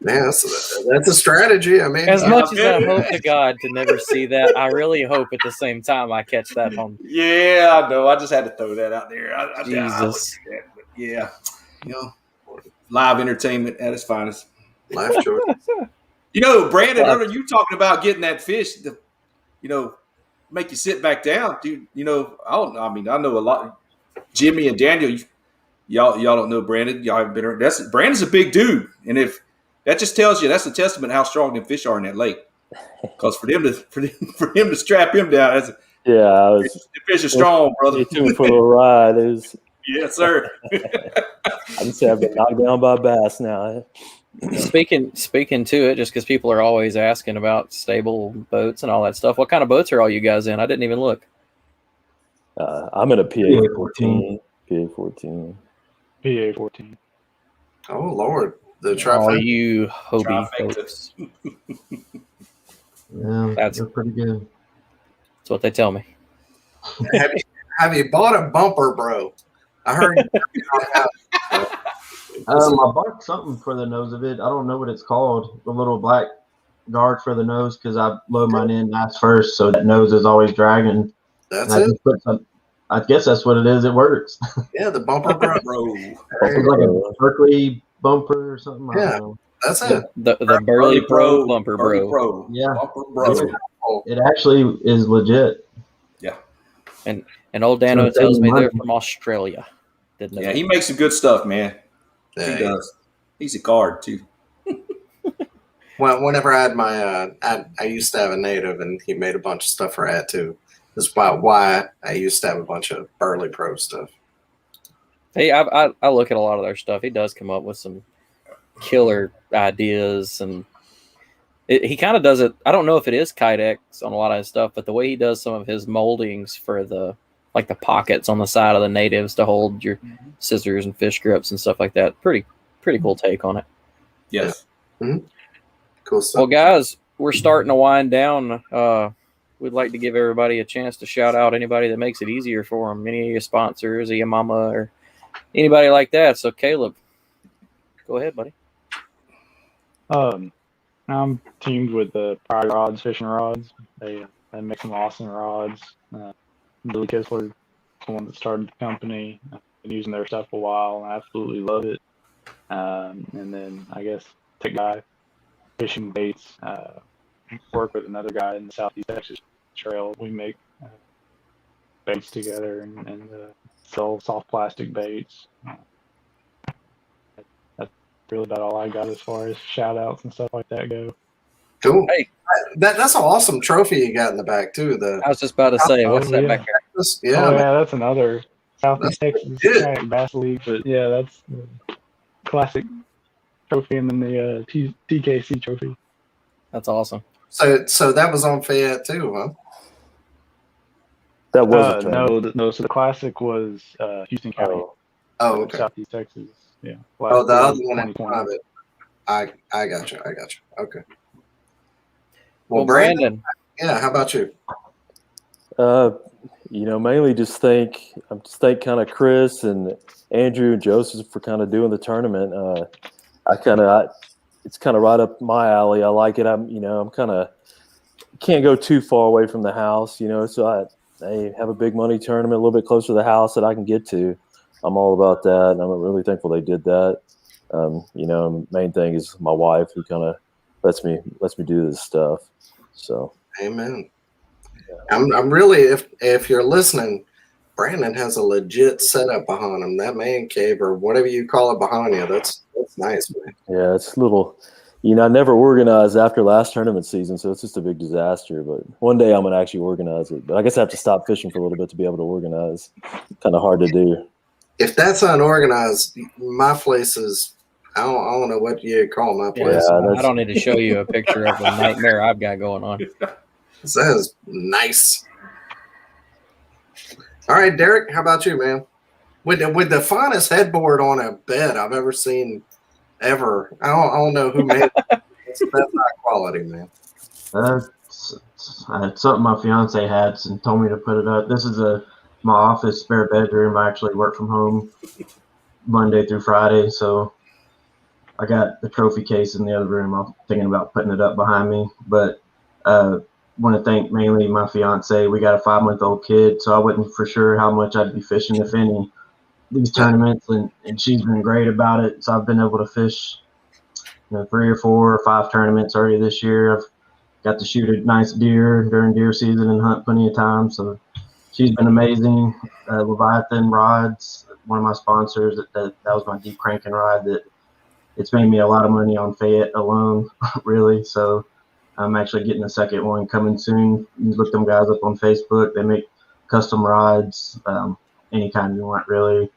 Man, that's a strategy. I mean, as much as I hope to God to never see that, I really hope at the same time I catch that on. Yeah, I know. I just had to throw that out there. Jesus. Yeah, live entertainment at its finest. Life choice. Brandon, earlier you talking about getting that fish to, make you sit back down, dude. I know a lot. Jimmy and Daniel, y'all don't know Brandon. Y'all haven't been. Brandon's a big dude, and if that just tells you, that's a testament to how strong them fish are in that lake. Because for him to strap him down, the fish are strong, brother. He took me for a little ride. It was, yes, sir. I can say I've been knocked down by bass now. Speaking to it, just because people are always asking about stable boats and all that stuff. What kind of boats are all you guys in? I didn't even look. I'm in a PA-14. PA-14. Oh Lord, the Oh, trifecta. you Hobie Trifecta. folks. Yeah, they're pretty good. That's what they tell me. Have you bought a bumper, bro? I heard. I bought something for the nose of it. I don't know what it's called. The little black guard for the nose, because I load mine in last first, so that nose is always dragging. That's and it. I guess that's what it is. It works. Yeah, the bumper, bro. It's like a Berkeley bumper or something. I don't know. That's it. The Burley Pro Bumper Bro. Yeah. Bumper Bro. It actually is legit. Yeah. And old Dano So tells me they're money. from Australia. Didn't know Yeah, that. he makes some good stuff, man. Yeah, He does. He's a guard too. Well, whenever I had my, I used to have a native, and he made a bunch of stuff for that too. That's why I used to have a bunch of Burley Pro stuff. Hey, I look at a lot of their stuff. He does come up with some killer ideas, and he kind of does it. I don't know if it is Kydex on a lot of his stuff, but the way he does some of his moldings for the pockets on the side of the natives to hold your scissors and fish grips and stuff like that. Pretty cool take on it. Yes. Mm-hmm. Cool stuff. Well, guys, we're starting to wind down. We'd like to give everybody a chance to shout out anybody that makes it easier for them. Any of your sponsors, or your mama, or anybody like that. So, Caleb, go ahead, buddy. I'm teamed with the Pride Rods Fishing Rods. They make some awesome rods. Billy Kistler, the one that started the company, been using their stuff a while and I absolutely love it. And then I guess Tech Guy Fishing Baits, work with another guy in the Southeast Texas Trail. We make baits together and sell soft plastic baits. That's really about all I got as far as shout outs and stuff like that go. Cool. Hey. That's an awesome trophy you got in the back too. I was just about to say, what's that yeah. back there? Yeah, That's another Southeast Texas Kayak Bass League. But yeah, that's the classic trophy, and then the TKC trophy. That's awesome. So that was on Fayette too, huh? That was a tournament. no. So the classic was Houston County. Oh, okay. Southeast Texas. Yeah. The other one in 2020. private. I got you. Okay. Well, Brandon. Yeah, how about you? Mainly just thank kind of Chris and Andrew and Joseph for kind of doing the tournament. It's kind of right up my alley. I like it. I'm kind of can't go too far away from the house, so I have a big money tournament a little bit closer to the house that I can get to. I'm all about that, and I'm really thankful they did that. Main thing is my wife, who kind of lets me do this stuff. So, amen. Yeah. I'm really, if you're listening, Brandon has a legit setup behind him. That man cave, or whatever you call it, behind you. That's nice, man. Yeah, it's a little. I never organized after last tournament season, so it's just a big disaster. But one day I'm gonna actually organize it. But I guess I have to stop fishing for a little bit to be able to organize. Kind of hard to do. If that's unorganized, my place is. I don't know what you call my place. Yeah, I don't need to show you a picture of the nightmare I've got going on. That is nice. All right, Derek, how about you, man? With the finest headboard on a bed I've ever seen, ever. I don't know who made it. That's high quality, man. It's something my fiance had and told me to put it up. This is my office spare bedroom. I actually work from home Monday through Friday, so I got the trophy case in the other room. I'm thinking about putting it up behind me, but want to thank mainly my fiance. We got a 5-month-old kid, so I wasn't for sure how much I'd be fishing, if any, these tournaments, and she's been great about it. So I've been able to fish, 3 or 4 or 5 tournaments already this year. I've got to shoot a nice deer during deer season and hunt plenty of times. So she's been amazing. Leviathan Rods, one of my sponsors, that was my deep cranking rod that it's made me a lot of money on Fayette alone, really. So I'm actually getting a second one coming soon. You look them guys up on Facebook. They make custom rods, any kind you want, really.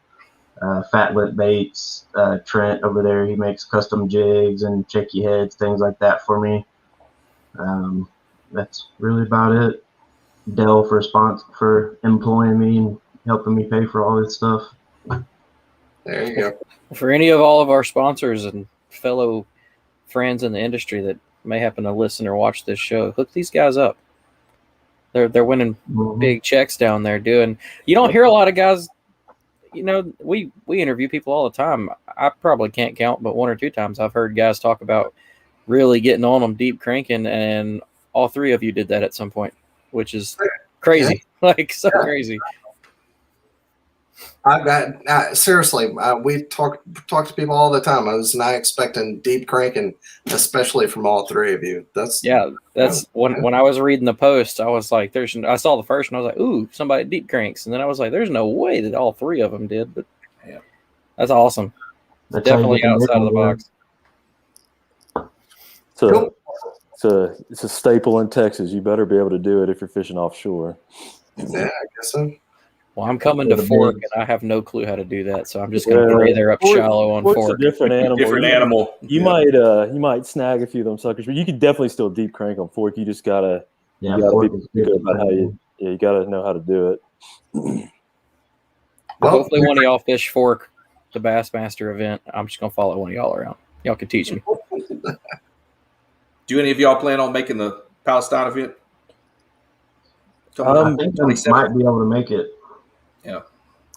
Fat lip baits. Trent over there, he makes custom jigs and shaky heads, things like that for me. That's really about it. Dell for employing me and helping me pay for all this stuff. There you go. For any of all of our sponsors and fellow friends in the industry that may happen to listen or watch this show, hook these guys up. They're winning big checks down there doing. You don't hear a lot of guys. We interview people all the time. I probably can't count, but 1 or 2 times I've heard guys talk about really getting on them deep cranking, and all 3 of you did that at some point, which is crazy. Like, so crazy. I've got seriously. We talk to people all the time. I was not expecting deep cranking, especially from all 3 of you. That's when I was reading the post, I was like, I saw the first one, I was like, ooh, somebody deep cranks, and then I was like, there's no way that all 3 of them did, but that's awesome. It's definitely outside of the box. So it's a staple in Texas. You better be able to do it if you're fishing offshore. Yeah, I guess so. Well, I'm coming to Fork, and I have no clue how to do that, so I'm just going to lay there up shallow on Fork's Fork. A different animal. You might snag a few of them suckers, but you can definitely still deep crank on Fork. You just gotta be good about how you gotta know how to do it. Well, hopefully one of y'all fish Fork, the Bassmaster event. I'm just gonna follow one of y'all around. Y'all can teach me. Do any of y'all plan on making the Palestine event? I think we might be able to make it.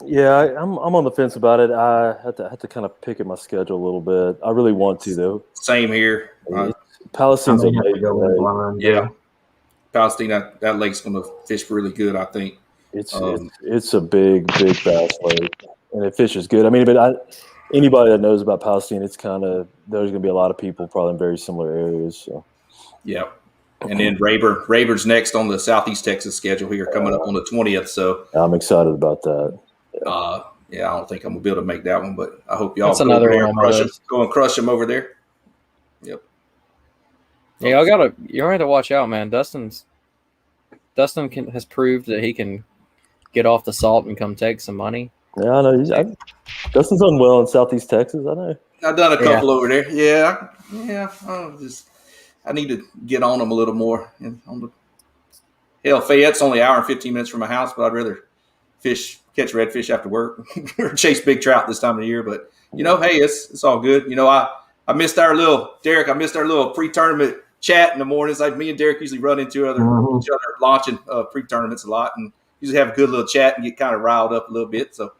Yeah, I'm on the fence about it. I have to kind of pick at my schedule a little bit. I really want to, though. Same here. Palestine's a lake. Palestine, that lake's going to fish really good, I think. It's a big bass lake, and it fishes good. I mean, but anybody that knows about Palestine, it's kind of there's going to be a lot of people probably in very similar areas. So. Yeah. And then Rayburn's next on the Southeast Texas schedule here, coming up on the 20th. So I'm excited about that. I don't think I'm gonna be able to make that one, but I hope y'all That's another one. Go and crush them over there. Yep. Yeah, you have to watch out, man. Dustin has proved that he can get off the salt and come take some money. Yeah, I know. Dustin's done well in Southeast Texas. I know. I've done a couple over there. Yeah. I need to get on them a little more. Fayette's only an hour and 15 minutes from my house, but I'd rather catch redfish after work or chase big trout this time of the year. But, hey, it's all good. I missed our little pre-tournament chat in the mornings. Like me and Derek usually run into each other launching pre-tournaments a lot and usually have a good little chat and get kind of riled up a little bit. So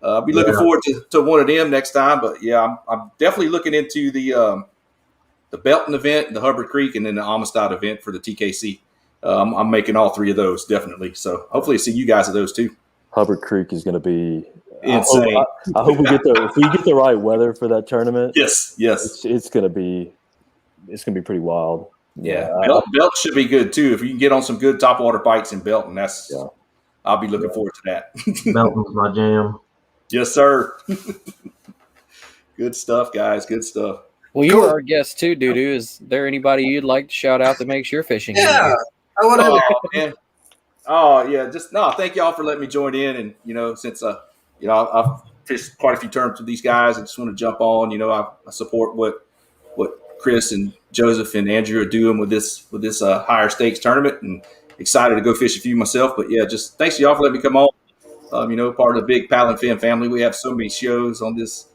I'll be looking forward to one of them next time. But, yeah, I'm definitely looking into the Belton event, the Hubbard Creek, and then the Amistad event for the TKC. I'm making all 3 of those, definitely. So hopefully see you guys at those too. Hubbard Creek is going to be insane. I hope if we get the right weather for that tournament. Yes. It's going to be pretty wild. Yeah. Belton should be good too. If you can get on some good topwater bites in Belton, I'll be looking forward to that. Belton's my jam. Yes, sir. Good stuff, guys. Good stuff. Well, you were our guest too, Doo-Doo. Is there anybody you'd like to shout out that makes your fishing? Yeah, I want to. Man. Oh yeah, thank y'all for letting me join in. And since I've fished quite a few tournaments with these guys, I just want to jump on. I support what Chris and Joseph and Andrew are doing with this higher stakes tournament, and excited to go fish a few myself. But yeah, just thanks to y'all for letting me come on. Part of the big Pal and Fin family. We have so many shows on this.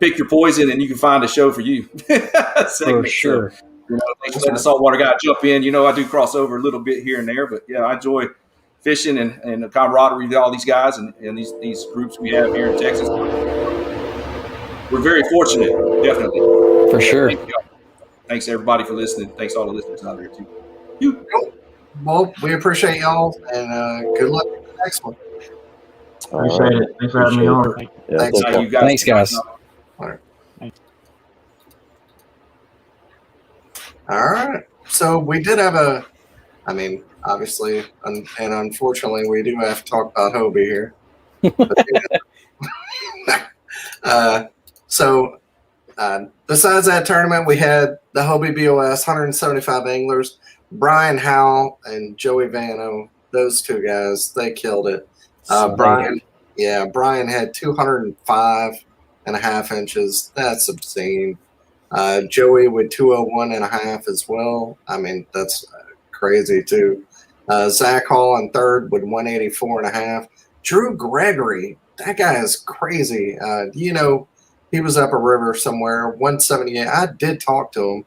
Pick your poison, and you can find a show for you. For sure. Thanks for letting the saltwater guy jump in. I do cross over a little bit here and there, but yeah, I enjoy fishing and the camaraderie with all these guys and these groups we have here in Texas. We're very fortunate, definitely. For sure. Thanks everybody for listening. Thanks all the listeners out there too. Well, we appreciate y'all, and good luck with the next one. Appreciate it. Thanks for having me on. Thanks. Thanks, guys. All right. All right. So we did have obviously, and unfortunately, we do have to talk about Hobie here. But, so besides that tournament, we had the Hobie BOS 175 anglers. Brian Howell and Joey Vano, those two guys, they killed it. Brian had 205.5 inches. That's obscene. Joey with 201.5 as well. I mean, that's crazy too. Zach Hall in third with 184.5. Drew Gregory, that guy is crazy. He was up a river somewhere, 178. I did talk to him,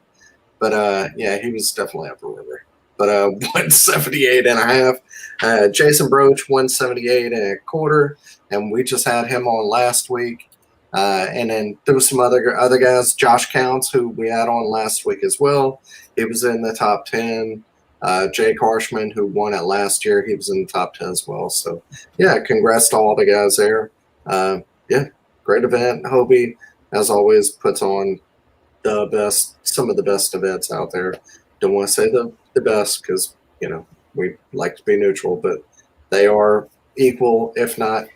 but he was definitely up a river. But 178.5. Jason Broach, 178.25. And we just had him on last week. And then there was some other guys, Josh Counts, who we had on last week as well. He was in the top 10. Jake Harshman, who won it last year, he was in the top 10 as well. So, yeah, congrats to all the guys there. Great event. Hobie, as always, puts on some of the best events out there. Don't want to say the best because, we like to be neutral, but they are equal, if not.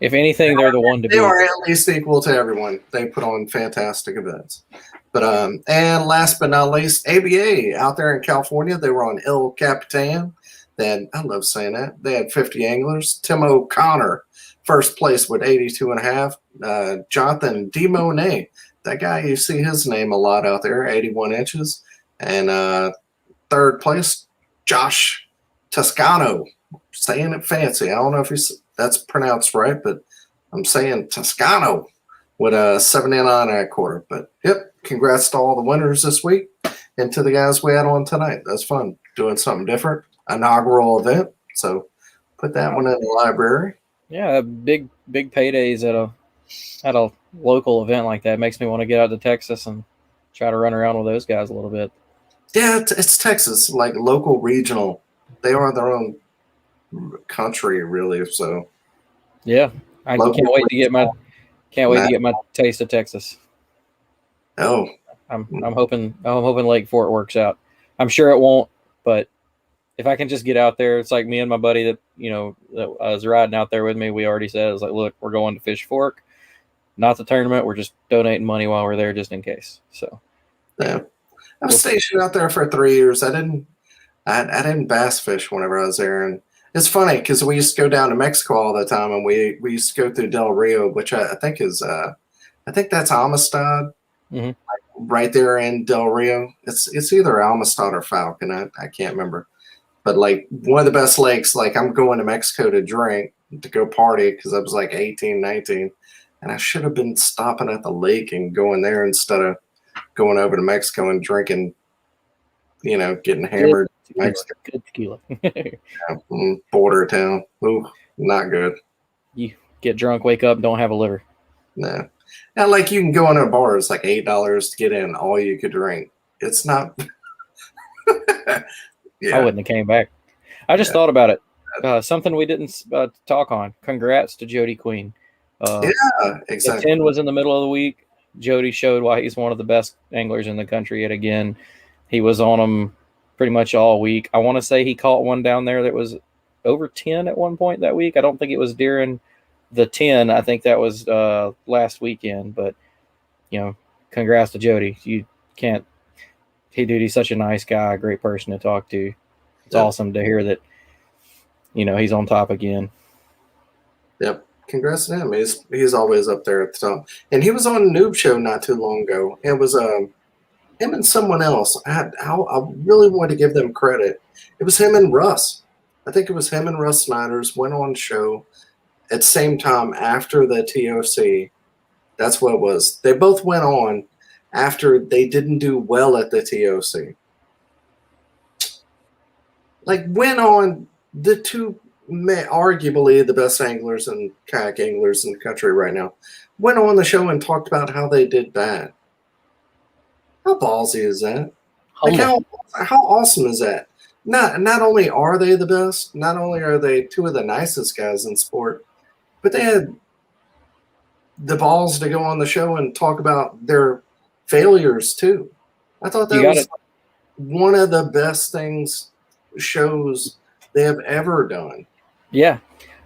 If anything, they're the one to beat. They are at least equal to everyone. They put on fantastic events. But and last but not least, ABA out there in California, they were on El Capitan. I love saying that. They had 50 anglers. Tim O'Connor, first place with 82.5. Jonathan DeMonet, that guy, you see his name a lot out there, 81 inches. And third place, Josh Toscano, saying it fancy. I don't know if that's pronounced right, but I'm saying Toscano with a 79.25. But yep, congrats to all the winners this week and to the guys we had on tonight. That's fun, doing something different. Inaugural event, so put that one in the library. Yeah, big paydays at a local event like that makes me want to get out to Texas and try to run around with those guys a little bit. Yeah, it's Texas, like local, regional. They are their own country, really. So yeah, I can't wait to get my taste of Texas. Oh, I'm hoping Lake Fort works out. I'm sure it won't, but if I can just get out there, it's like me and my buddy that was riding out there with me. We already said, it was like, look, we're going to Fish Fork, not the tournament. We're just donating money while we're there, just in case. So yeah, I was stationed out there for 3 years. I didn't bass fish whenever I was there, and it's funny because we used to go down to Mexico all the time, and we used to go through Del Rio, which I think is I think that's Amistad, like right there in Del Rio. It's either Amistad or Falcon. I can't remember, but like one of the best lakes. Like I'm going to Mexico to drink, to go party because I was like 18, 19, and I should have been stopping at the lake and going there instead of going over to Mexico and drinking, getting hammered. Good tequila. Border town. Ooh, not good. You get drunk, wake up, don't have a liver. No. Now, like you can go into a bar, it's like $8 to get in, all you could drink. It's not. Yeah. I wouldn't have came back. I just thought about it. Something we didn't talk on. Congrats to Jody Queen. Yeah, exactly. The 10 was in the middle of the week. Jody showed why he's one of the best anglers in the country yet again. He was on them pretty much all week. I want to say he caught one down there that was over 10 at one point that week. I don't think it was during the 10. I think that was last weekend. But, congrats to Jody. He's such a nice guy, a great person to talk to. It's awesome to hear that, he's on top again. Yep. Congrats to him. He's always up there at the top. And he was on a Noob Show not too long ago. It was him and someone else. I really want to give them credit. It was him and Russ. I think it was him and Russ Snyder's went on show at the same time after the TOC. That's what it was. They both went on after they didn't do well at the TOC. Like went on the two arguably the best anglers and kayak anglers in the country right now, went on the show and talked about how they did bad. How ballsy is that? Like how awesome is that? Not only are they the best, not only are they two of the nicest guys in sport, but they had the balls to go on the show and talk about their failures too. I thought that one of the best shows they have ever done. Yeah.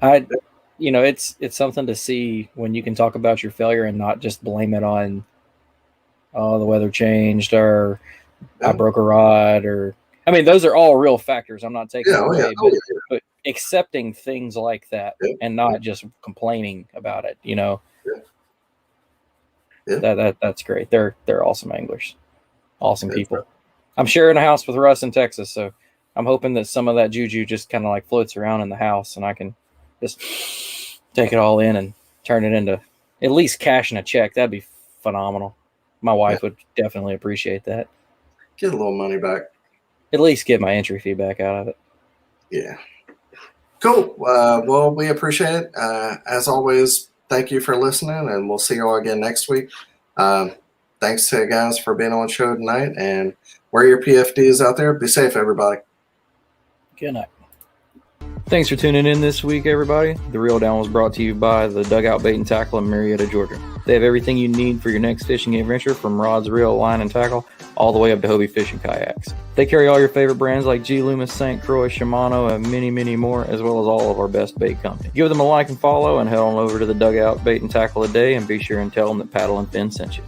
It's something to see when you can talk about your failure and not just blame it on, oh, the weather changed or I broke a rod or, I mean, those are all real factors. I'm not taking it away, but accepting things like that and not just complaining about it, that's great. They're awesome anglers, awesome people. Right. I'm sharing a house with Russ in Texas, so I'm hoping that some of that juju just kind of like floats around in the house and I can just take it all in and turn it into at least cashing a check. That'd be phenomenal. My wife would definitely appreciate that. Get a little money back. At least get my entry fee back out of it. Yeah. Cool. Well, we appreciate it. As always, thank you for listening, and we'll see you all again next week. Thanks to you guys for being on the show tonight, and wear your PFDs out there. Be safe, everybody. Good night. Thanks for tuning in this week, everybody. The Reel Down was brought to you by the Dugout Bait and Tackle in Marietta, Georgia. They have everything you need for your next fishing adventure, from rods, reel, line, and tackle, all the way up to Hobie fishing kayaks. They carry all your favorite brands like G. Loomis, St. Croix, Shimano, and many, many more, as well as all of our best bait company. Give them a like and follow, and head on over to the Dugout Bait and Tackle today, and be sure and tell them that Paddle and Fin sent you.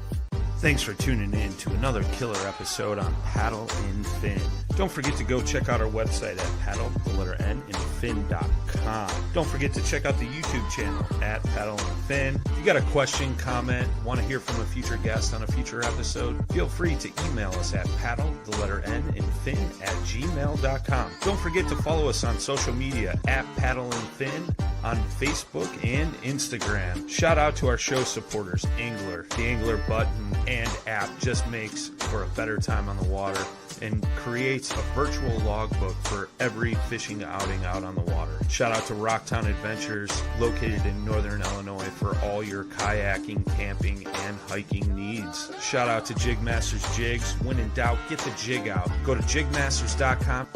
Thanks for tuning in to another killer episode on Paddle and Fin. Don't forget to go check out our website at paddle_n-fin.com. Don't forget to check out the YouTube channel at Paddle and Fin. If you got a question, comment, want to hear from a future guest on a future episode, feel free to email us at paddle_n-fin@gmail.com. Don't forget to follow us on social media at Paddle and Fin on Facebook and Instagram. Shout out to our show supporters, Angler. The Angler button and app just makes for a better time on the water and creates a virtual logbook for every fishing outing out on the water. Shout out to Rocktown Adventures, located in northern Illinois, for all your kayaking, camping, and hiking needs. Shout out to Jig Masters Jigs. When in doubt, get the jig out. Go to jigmasters.com.